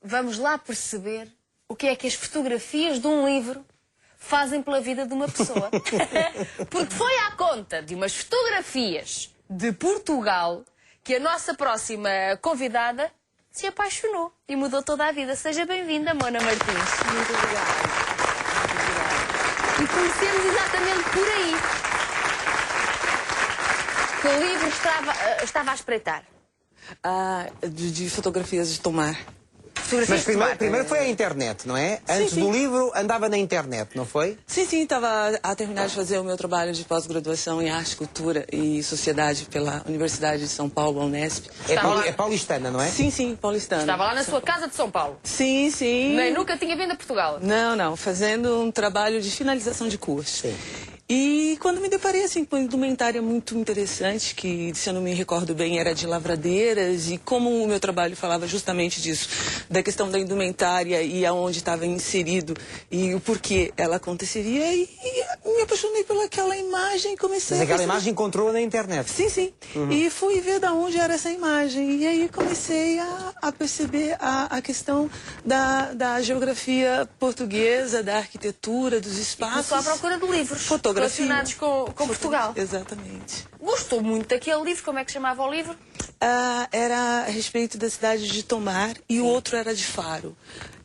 vamos lá perceber o que é que as fotografias de um livro fazem pela vida de uma pessoa. Porque foi à conta de umas fotografias de Portugal que a nossa próxima convidada se apaixonou e mudou toda a vida. Seja bem-vinda, Mona Martins. Muito obrigada. E comecemos exatamente por aí. Que o livro estava a espreitar. De fotografias de tomar. Mas primeiro foi a internet, não é? Antes do livro andava na internet, não foi? Sim, estava a terminar de fazer o meu trabalho de pós-graduação em Arte, Cultura e Sociedade pela Universidade de São Paulo, Unesp. É paulistana, não é? Sim, paulistana. Estava lá na sua casa de São Paulo. Sim. Nem nunca tinha vindo a Portugal. Não, fazendo um trabalho de finalização de curso. Sim. E quando me deparei assim, com uma indumentária muito interessante, que, se eu não me recordo bem, era de lavradeiras, e como o meu trabalho falava justamente disso, da questão da indumentária e aonde estava inserido e o porquê ela aconteceria, e me apaixonei pelaquela imagem e comecei Mas aquela a imagem encontrou na internet. Sim. E fui ver de onde era essa imagem. E aí comecei a perceber a questão da geografia portuguesa, da arquitetura, dos espaços. Começou à procura de livros relacionados com Portugal. Exatamente. Gostou muito daquele livro. Como é que chamava o livro? Era a respeito da cidade de Tomar e o outro era de Faro.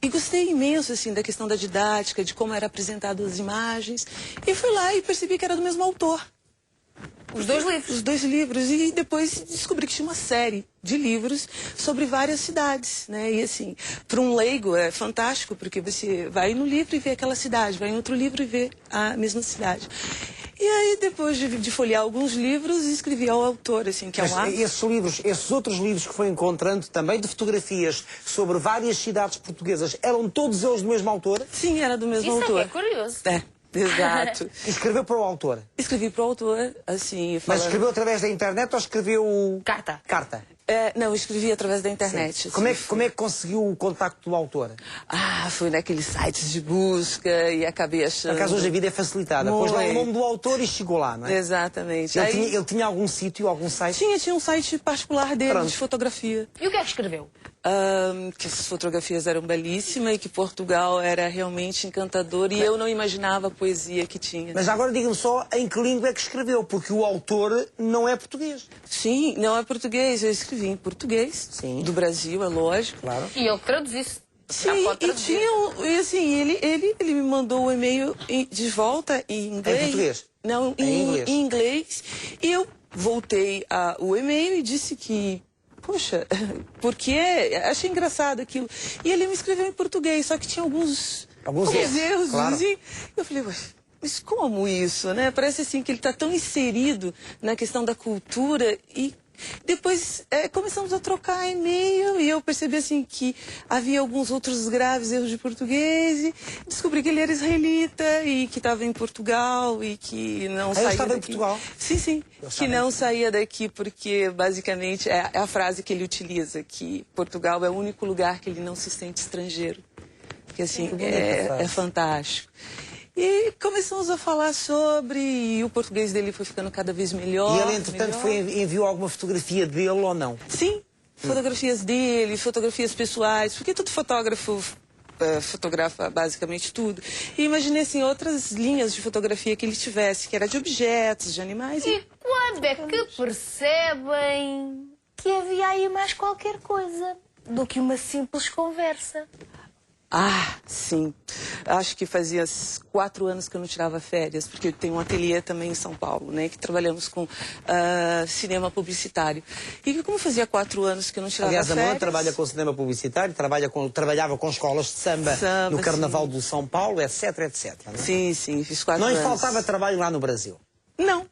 E gostei imenso assim da questão da didática, de como era apresentado as imagens. E fui lá e percebi que era do mesmo autor. Os dois livros? Os dois livros. E depois descobri que tinha uma série de livros sobre várias cidades, né? E assim, para um leigo é fantástico, porque você vai no livro e vê aquela cidade, vai em outro livro e vê a mesma cidade. E aí, depois de folhear alguns livros, escrevi ao autor, assim, que é um esses outros livros que foi encontrando também, de fotografias sobre várias cidades portuguesas, eram todos eles do mesmo autor? Sim, era do mesmo autor. Isso é curioso. Exato. E escreveu para o autor? Escrevi para o autor, assim... Mas escreveu através da internet ou escreveu... Carta? Não, escrevi através da internet. Assim. Como é que conseguiu o contacto do autor? Foi naqueles sites de busca e acabei achando... Por acaso hoje a vida é facilitada. Pôs lá o nome do autor e chegou lá, não é? Exatamente. Ele tinha algum sítio, algum site? Tinha um site particular dele, de fotografia. E o que é que escreveu? Que as fotografias eram belíssimas e que Portugal era realmente encantador e eu não imaginava a poesia que tinha. Mas agora diga-me só em que língua é que escreveu, porque o autor não é português. Sim, não é português, eu escrevi em português, do Brasil, é lógico. Claro. E ele traduzisse. Sim, e assim, ele me mandou o e-mail de volta em inglês. Em português? Não, em inglês. E eu voltei o e-mail e disse que... Poxa, porque achei engraçado aquilo. E ele me escreveu em português, só que tinha alguns erros. Claro. E eu falei, mas como isso, né? Parece assim que ele está tão inserido na questão da cultura e... Depois começamos a trocar e-mail e eu percebi assim que havia alguns outros graves erros de português e descobri que ele era israelita e que estava em Portugal e que não saía daqui. Ele estava em Portugal? Sim. Que não saía daqui porque basicamente é a frase que ele utiliza, que Portugal é o único lugar que ele não se sente estrangeiro. Porque assim, é fantástico. E começamos a falar sobre, e o português dele foi ficando cada vez melhor. E ele, entretanto, enviou alguma fotografia dele ou não? Sim, fotografias dele, fotografias pessoais, porque todo fotógrafo fotografa basicamente tudo. E imaginei, assim, outras linhas de fotografia que ele tivesse, que era de objetos, de animais. E quando é que percebem que havia aí mais qualquer coisa do que uma simples conversa? Sim. Acho que fazia 4 anos que eu não tirava férias, porque eu tenho um ateliê também em São Paulo, né, que trabalhamos com cinema publicitário. E como fazia 4 anos que eu não tirava férias... Aliás, a Mona trabalha com cinema publicitário, trabalhava com escolas de samba no Carnaval do São Paulo, etc, etc. Não é? Sim, fiz 4 anos. Não lhe faltava trabalho lá no Brasil? Não.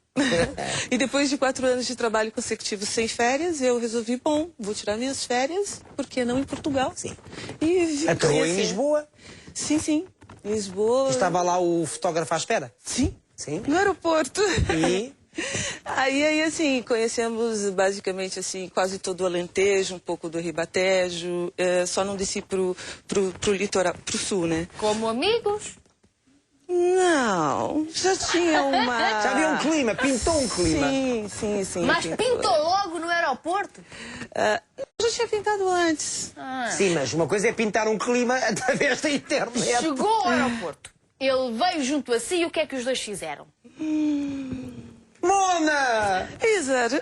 E depois de 4 anos de trabalho consecutivo sem férias, eu resolvi, vou tirar minhas férias, por que não em Portugal? Sim. E aterrou em Lisboa? Sim, Lisboa. Estava lá o fotógrafo à espera? Sim. No aeroporto. E? Aí, assim, conhecemos basicamente, assim, quase todo o Alentejo, um pouco do Ribatejo, só não desci pro litoral, pro sul, né? Como amigos? Não, já tinha uma... Já havia um clima, pintou um clima. Sim. Mas pintou logo no aeroporto? Eu já tinha pintado antes. Sim, mas uma coisa é pintar um clima através da internet. Chegou ao aeroporto. Ele veio junto a si e o que é que os dois fizeram? Mona! Exato.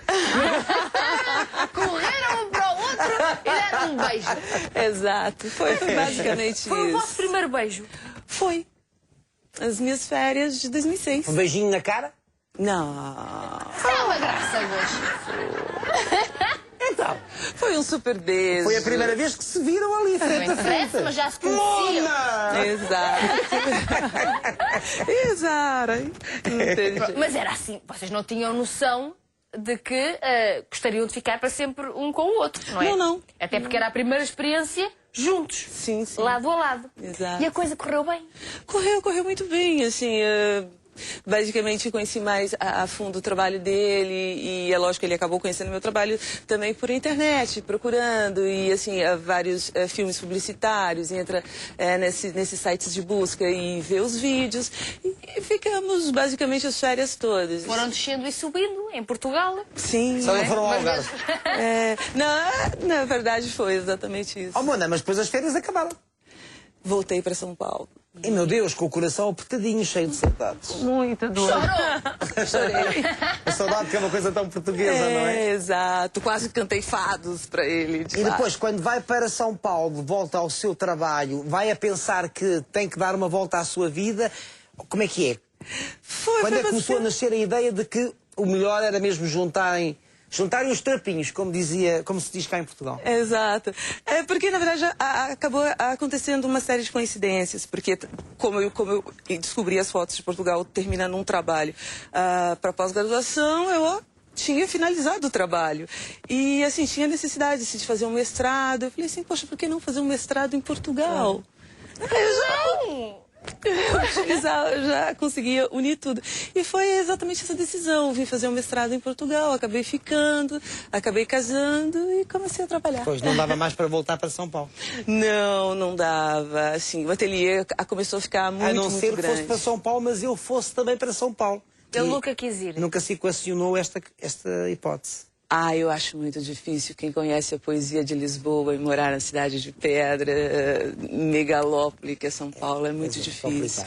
Correram um para o outro e deram um beijo. Exato. Foi basicamente Foi o isso. vosso primeiro beijo. Foi. As minhas férias de 2006. Um beijinho na cara? Não. É uma graça hoje. Então, Foi um super beijo. foi a primeira vez que se viram ali Não frente a interessa, frente. mas já se conheciam. Mona! Exato. Exato. Não teve jeito. Mas era assim, vocês não tinham noção de que gostariam de ficar para sempre um com o outro, não é? Não, não. Até porque era a primeira experiência juntos. Sim, sim. Lado a lado. Exato. E a coisa correu bem. Correu muito bem, assim, basicamente conheci mais a fundo o trabalho dele e é lógico que ele acabou conhecendo meu trabalho também por internet, procurando e assim, vários filmes publicitários, entra nesses sites de busca e vê os vídeos e ficamos basicamente as férias todas. Foram descendo e subindo em Portugal. Sim. Só não foram ao Mas Algarve. Não, na verdade foi exatamente isso. Oh, Mona, mas depois as férias acabaram. Voltei para São Paulo. E, meu Deus, com o coração apertadinho, cheio de saudades. Muita dor. Chorei. A saudade que é uma coisa tão portuguesa, não é? Exato. Quase cantei fados para ele. E depois, quando vai para São Paulo, volta ao seu trabalho, vai a pensar que tem que dar uma volta à sua vida, como é que é? Quando é que começou a nascer a ideia de que o melhor era mesmo juntarem os trapinhos, como se diz cá em Portugal? Exato. É porque, na verdade, acabou acontecendo uma série de coincidências, porque como eu descobri as fotos de Portugal terminando um trabalho para pós-graduação, eu tinha finalizado o trabalho. E, assim, tinha necessidade de fazer um mestrado. Eu falei assim, poxa, por que não fazer um mestrado em Portugal? Eu já conseguia unir tudo. E foi exatamente essa decisão. Vim fazer um mestrado em Portugal, acabei ficando, acabei casando e comecei a trabalhar. Pois, não dava mais para voltar para São Paulo. Não dava. Assim, o ateliê começou a ficar muito, A não ser que grande. fosse para São Paulo, mas eu fosse também para São Paulo. Ele E nunca quis ir. nunca se equacionou esta hipótese. Eu acho muito difícil. Quem conhece a poesia de Lisboa e morar na cidade de pedra, megalópole, que é São Paulo, é muito difícil.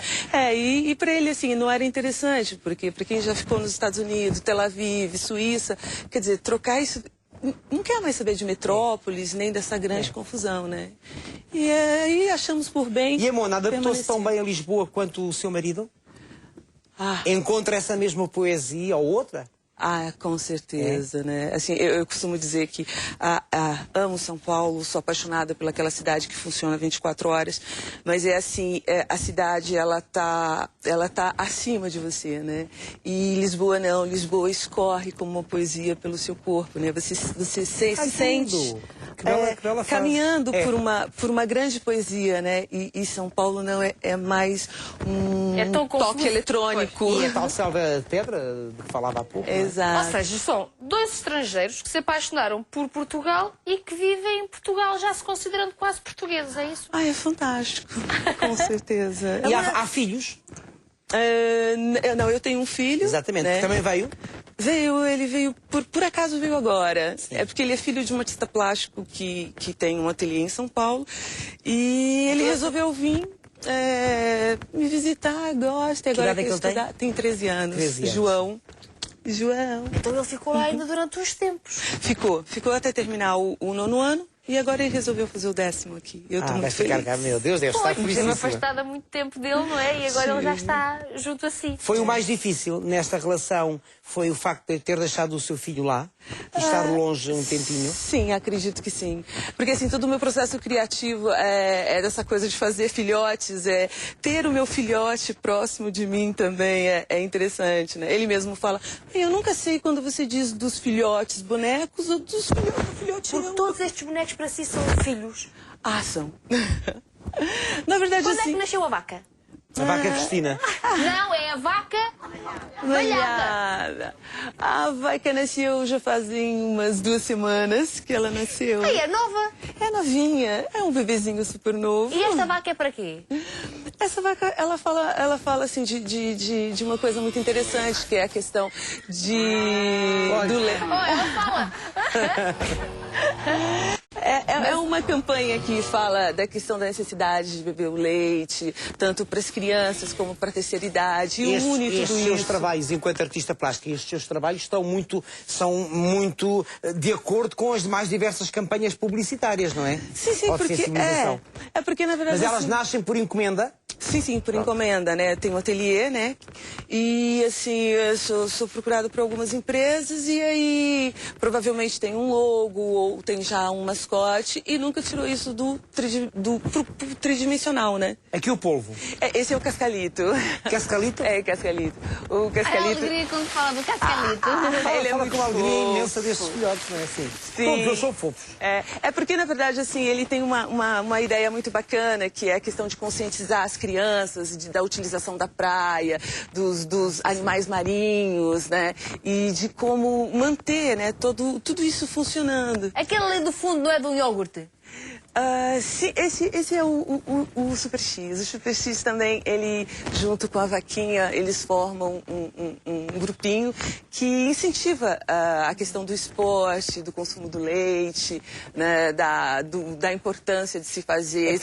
E para ele, assim, não era interessante, porque para quem já ficou nos Estados Unidos, Tel Aviv, Suíça, quer dizer, trocar isso... Não quer mais saber de metrópoles, nem dessa grande confusão, né? E aí achamos por bem... E a Mona adaptou-se tão bem a Lisboa quanto o seu marido? Encontra essa mesma poesia ou outra? Com certeza, né? Assim, eu costumo dizer que amo São Paulo, sou apaixonada pelaquela cidade que funciona 24 horas, mas é assim, a cidade, ela tá acima de você, né? E Lisboa não, Lisboa escorre como uma poesia pelo seu corpo, né? Você se sente que bela caminhando por uma grande poesia, né? E São Paulo não é mais um toque eletrônico. E a tal selva de pedra de que falava há pouco. Exato. Ou seja, são dois estrangeiros que se apaixonaram por Portugal e que vivem em Portugal já se considerando quase portugueses, é isso? É fantástico, com certeza. E há filhos? Não, eu tenho um filho. Exatamente, né? que também veio? Ele veio, por acaso veio agora. Sim. É porque ele é filho de um artista plástico que tem um ateliê em São Paulo. E ele resolveu vir me visitar, gosta. E agora quer estudar. Tem 13 anos. 13 anos. João. Então ele ficou lá ainda durante uns tempos. Ficou até terminar o 9º ano. E agora ele resolveu fazer o 10º aqui. Eu tô muito feliz. Ficar, meu Deus, deve estar feliz. Esteve afastado há muito tempo dele, não é? E agora ele já está junto a si. Foi o mais difícil nesta relação, foi o facto de ter deixado o seu filho lá e estar longe um tempinho? Sim, acredito que sim. Porque assim, todo o meu processo criativo é dessa coisa de fazer filhotes, ter o meu filhote próximo de mim também é interessante, né? Ele mesmo fala, eu nunca sei quando você diz dos filhotes bonecos ou dos filhotinhos. Porque todos estes bonecos para si são filhos. São. Na verdade, Quando assim... é que nasceu a vaca? A vaca Cristina. Não, é a vaca malhada. A vaca nasceu já fazem umas 2 semanas que ela nasceu. É nova? É novinha, é um bebezinho super novo. E esta vaca é para quê? Essa vaca, ela fala assim de uma coisa muito interessante, que é a questão do leite. Ela fala. É uma campanha que fala da questão da necessidade de beber o leite, tanto para as crianças como para a terceira idade, e une tudo isso. Estes seus trabalhos, enquanto artista plástico, estes seus trabalhos são muito de acordo com as demais diversas campanhas publicitárias, não é? Sim, porque porque na verdade... Mas elas assim, nascem por encomenda? Sim, por encomenda, né? Tem um ateliê, né? E, assim, eu sou procurado por algumas empresas e aí provavelmente tem um logo ou tem já um mascote e nunca tirou isso pro tridimensional, né? Aqui o polvo. Esse é o Cascalito. Cascalito? É, Cascalito. O Cascalito... É a alegria quando fala do Cascalito. Ele fala muito com uma alegria fofo. imensa destes filhotes, não é assim? Sim. Todos eles são fofos. É porque, na verdade, assim, ele tem uma ideia muito bacana, que é a questão de conscientizar as crianças da utilização da praia, dos animais marinhos, né? E de como manter, né, tudo isso funcionando. Aquele ali do fundo não é do iogurte? Sim, esse é o Super X. O Super X também, ele, junto com a vaquinha, eles formam um grupinho que incentiva a questão do esporte, do consumo do leite, né, da importância de se fazer.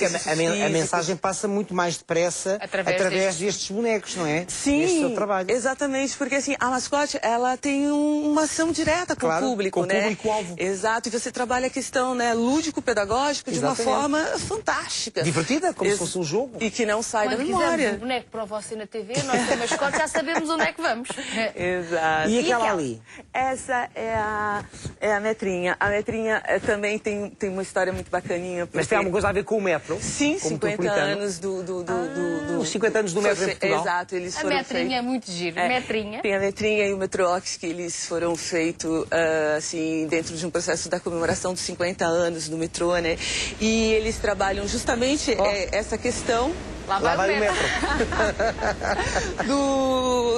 A mensagem passa muito mais depressa através destes bonecos, não é? Sim, este seu trabalho. Exatamente, porque assim, a mascote, ela tem uma ação direta com o público, com né? o público-alvo. Exato, e você trabalha a questão, né, lúdico-pedagógica de uma forma fantástica. Divertida, como se fosse um jogo. E que não sai da Quando memória. quisermos um boneco para você na TV, nós temos mascote, já sabemos onde é que vamos. Exato. E aquela ali? Essa é a Metrinha. A Metrinha também tem uma história muito bacaninha. Mas tem alguma coisa a ver com o metro? Sim, 50 anos Os 50 anos do metro em Portugal. Exato, eles A foram metrinha é muito giro. Metrinha. Tem a Metrinha e o Metrox, que eles foram feitos assim, dentro de um processo da comemoração dos 50 anos do metrô, né? E eles trabalham justamente essa questão. Lá vai o metro.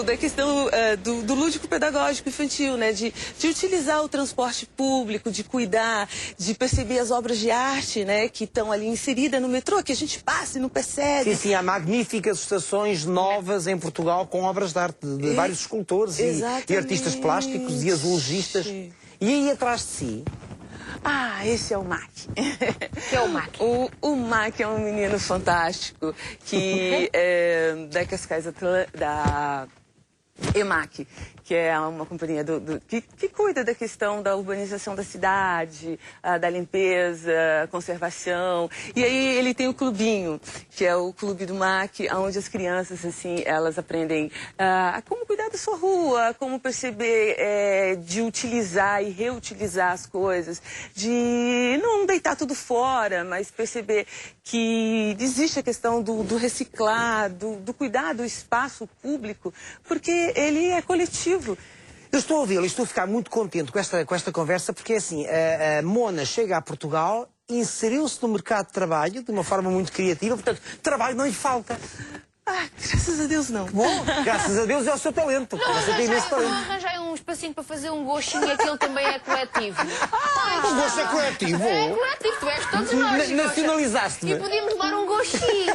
Da questão do lúdico pedagógico infantil, né? De utilizar o transporte público, de cuidar, de perceber as obras de arte, né? Que estão ali inseridas no metrô, que a gente passa e não percebe. Sim, há magníficas estações novas em Portugal com obras de arte de vários escultores e artistas plásticos e azulejistas. E aí atrás de si? Esse é o Mac. Que é o Mac? O Mac é um menino fantástico que é da Cascais da EMAC, que é uma companhia que cuida da questão da urbanização da cidade, da limpeza, conservação. E aí ele tem o clubinho, que é o Clube do MAC, onde as crianças, assim, elas aprendem como cuidar da sua rua, como perceber de utilizar e reutilizar as coisas, de não deitar tudo fora, mas perceber que existe a questão do reciclar, do cuidar do espaço público, porque ele é coletivo. Eu estou a ouvi-lo e estou a ficar muito contente com esta conversa, porque assim, a Mona chega a Portugal, inseriu-se no mercado de trabalho de uma forma muito criativa, portanto, trabalho não lhe falta. Graças a Deus não. Bom, graças a Deus é o seu talento. Você tem imenso talento. Arranjai um espacinho para fazer um gostinho, aquele também é coletivo. O gosto é coletivo. É coletivo, tu és todos nós. Nacionalizaste-me. E podíamos levar um gostinho.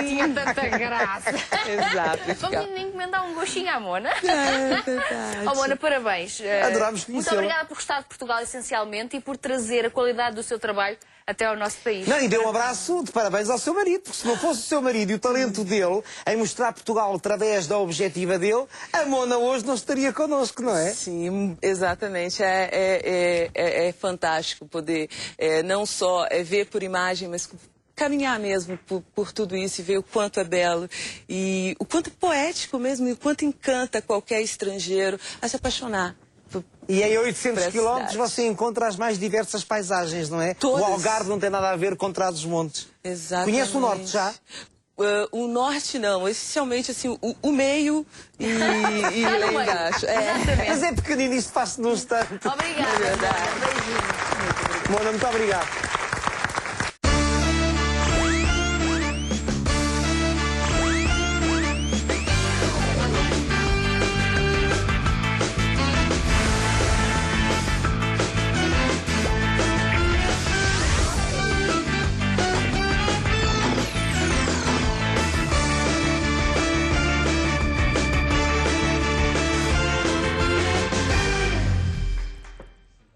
Tinha tanta graça. Exato. Vamos encomendar um gostinho à Mona. É verdade. Mona, parabéns. Adorámos conhecê-la. Muito obrigada por gostar de Portugal, essencialmente, e por trazer a qualidade do seu trabalho até ao nosso país. Não, e dê um abraço de parabéns ao seu marido, porque se não fosse o seu marido e o talento dele em mostrar Portugal através da objetiva dele, a Mona hoje não estaria connosco, não é? Sim, exatamente. É fantástico poder não só ver por imagem, mas caminhar mesmo por tudo isso e ver o quanto é belo e o quanto é poético mesmo e o quanto encanta qualquer estrangeiro a se apaixonar. E em 800 quilómetros você encontra as mais diversas paisagens, não é? Todas. O Algarve não tem nada a ver com Trás-os-Montes. Exatamente. Conhece o Norte já? O Norte não, essencialmente assim, o meio e lá embaixo. Mas é pequenino, isto faz-se num instante. Obrigada. É verdade. Beijinho. Mona, muito obrigado.